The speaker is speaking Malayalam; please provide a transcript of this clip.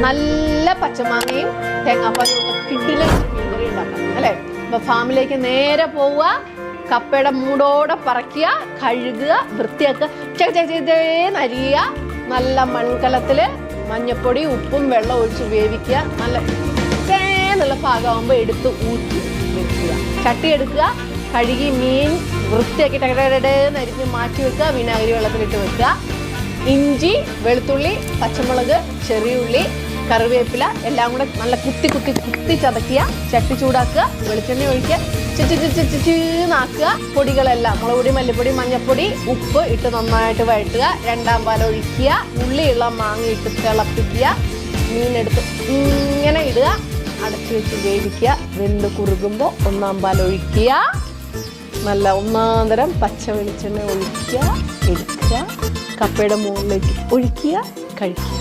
നല്ല പച്ചമാങ്ങയും തേങ്ങാപ്പാലും കിടിലൻ മീൻകറി ഉണ്ടാക്കാം അല്ലേ. അപ്പൊ ഫാമിലേക്ക് നേരെ പോവുക, കപ്പയുടെ മൂടോടെ പറിക്കുക, കഴുകുക, വൃത്തിയാക്കുക, നരിയുക, നല്ല മൺകലത്തില് മഞ്ഞപ്പൊടി ഉപ്പും വെള്ളം ഒഴിച്ച് വേവിക്കുക. നല്ല പാകമാകുമ്പോൾ എടുത്ത് ഊറ്റി വെക്കുക. ചട്ടി എടുക്കുക, കഴുകി മീൻ വൃത്തിയാക്കി ടകടകടേന്നരിഞ്ഞ് മാറ്റി വെക്കുക. വിനാഗിരി വെള്ളത്തിലിട്ട് വെക്കുക. ഇഞ്ചി, വെളുത്തുള്ളി, പച്ചമുളക്, ചെറിയ ഉള്ളി, കറിവേപ്പില എല്ലാം കൂടെ നല്ല കുത്തി ചതക്കുക. ചട്ടി ചൂടാക്കുക, വെളിച്ചെണ്ണ ഒഴിക്കുക, ചീന്നാക്കുക. പൊടികളെല്ലാം മുളകുപൊടി, മല്ലിപ്പൊടി, മഞ്ഞൾപ്പൊടി, ഉപ്പ് ഇട്ട് നന്നായിട്ട് വഴറ്റുക. രണ്ടാം പാൽ ഒഴിക്കുക. ഉള്ളിയുള്ള മാങ്ങ ഇട്ട് തിളപ്പിക്കുക. മീനെടുത്ത് ഇങ്ങനെ ഇടുക. അടച്ചു വെച്ച് വേവിക്കുക. വെന്ത് കുറുകുമ്പോൾ ഒന്നാം പാൽ ഒഴിക്കുക. നല്ല ഒന്നാന്തരം പച്ച വെളിച്ചെണ്ണ ഒഴിക്കുക, എടുക്കുക, കപ്പയുടെ മുകളിലേക്ക് ഒഴിക്കുക, കഴിക്കുക.